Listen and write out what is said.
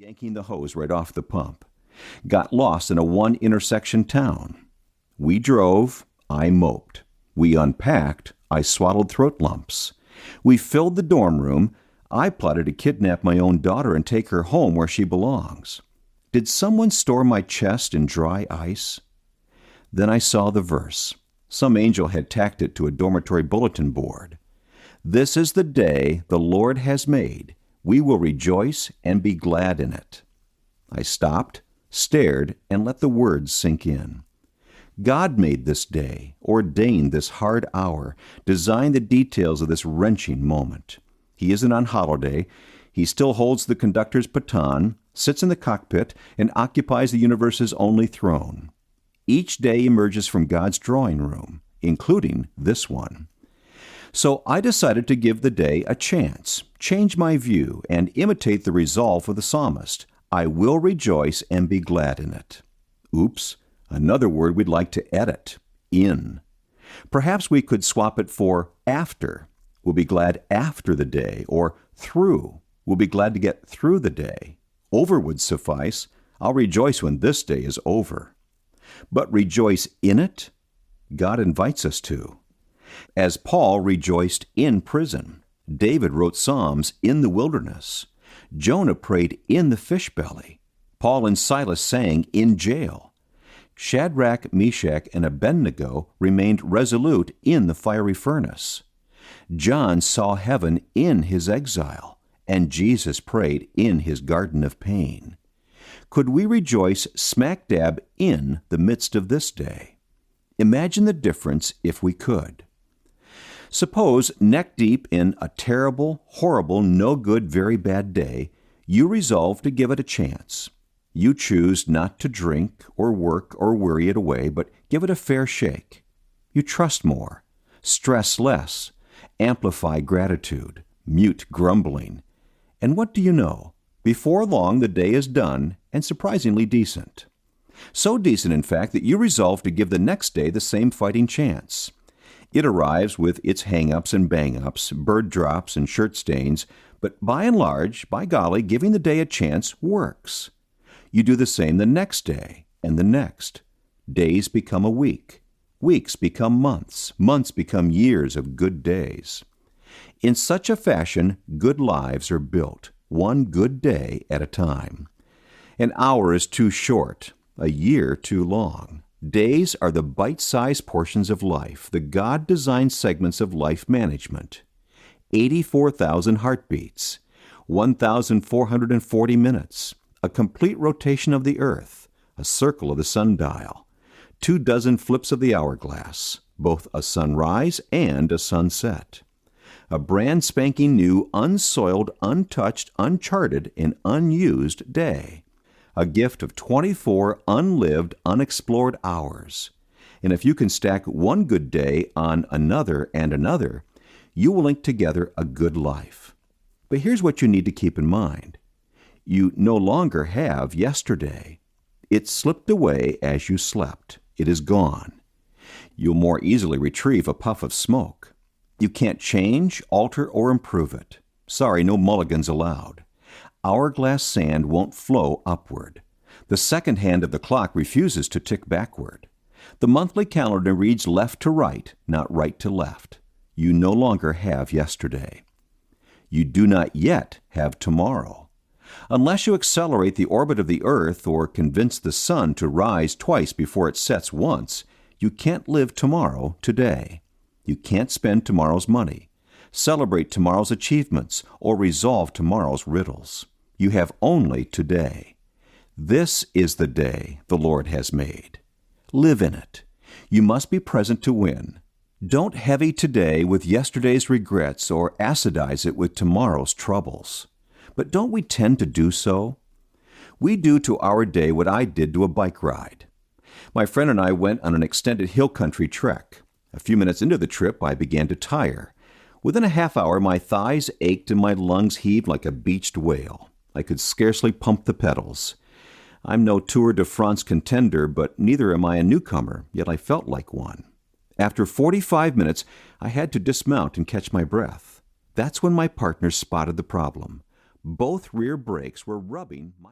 yanking the hose right off the pump. Got lost in a one-intersection town. We drove, I moped. We unpacked, I swaddled throat lumps. We filled the dorm room, I plotted to kidnap my own daughter and take her home where she belongs. Did someone store my chest in dry ice? Then I saw the verse. Some angel had tacked it to a dormitory bulletin board. This is the day the Lord has made. We will rejoice and be glad in it. I stopped, stared, and let the words sink in. God made this day, ordained this hard hour, designed the details of this wrenching moment. He isn't on holiday. He still holds the conductor's baton, sits in the cockpit, and occupies the universe's only throne. Each day emerges from God's drawing room, including this one. So I decided to give the day a chance, change my view, and imitate the resolve of the psalmist. I will rejoice and be glad in it. Oops, another word we'd like to edit, in. Perhaps we could swap it for after. We'll be glad after the day, or through. We'll be glad to get through the day. Over would suffice. I'll rejoice when this day is over. But rejoice in it? God invites us to. As Paul rejoiced in prison, David wrote psalms in the wilderness. Jonah prayed in the fish belly. Paul and Silas sang in jail. Shadrach, Meshach, and Abednego remained resolute in the fiery furnace. John saw heaven in his exile, and Jesus prayed in his garden of pain. Could we rejoice smack dab in the midst of this day? Imagine the difference if we could. Suppose, neck deep in a terrible, horrible, no good, very bad day, you resolve to give it a chance. You choose not to drink or work or worry it away, but give it a fair shake. You trust more, stress less, amplify gratitude, mute grumbling. And what do you know? Before long, the day is done and surprisingly decent. So decent, in fact, that you resolve to give the next day the same fighting chance. It arrives with its hang-ups and bang-ups, bird drops and shirt stains, but by and large, by golly, giving the day a chance works. You do the same the next day and the next. Days become a week. Weeks become months. Months become years of good days. In such a fashion, good lives are built, one good day at a time. An hour is too short, a year too long. Days are the bite-sized portions of life, the God-designed segments of life management. 84,000 heartbeats, 1,440 minutes, a complete rotation of the earth, a circle of the sundial, 24 flips of the hourglass, both a sunrise and a sunset. A brand spanking new, unsoiled, untouched, uncharted, and unused day. A gift of 24 unlived, unexplored hours. And if you can stack one good day on another and another, you will link together a good life. But here's what you need to keep in mind. You no longer have yesterday. It slipped away as you slept. It is gone. You'll more easily retrieve a puff of smoke. You can't change, alter, or improve it. Sorry, no mulligans allowed. Hourglass sand won't flow upward. The second hand of the clock refuses to tick backward. The monthly calendar reads left to right, not right to left. You no longer have yesterday. You do not yet have tomorrow. Unless you accelerate the orbit of the earth or convince the sun to rise twice before it sets once, you can't live tomorrow today. You can't spend tomorrow's money, celebrate tomorrow's achievements, or resolve tomorrow's riddles. You have only today. This is the day the Lord has made. Live in it. You must be present to win. Don't heavy today with yesterday's regrets or acidize it with tomorrow's troubles. But don't we tend to do so? We do to our day what I did to a bike ride. My friend and I went on an extended hill country trek. A few minutes into the trip, I began to tire. Within a half hour, my thighs ached and my lungs heaved like a beached whale. I could scarcely pump the pedals. I'm no Tour de France contender, but neither am I a newcomer, yet I felt like one. After 45 minutes, I had to dismount and catch my breath. That's when my partner spotted the problem. Both rear brakes were rubbing my...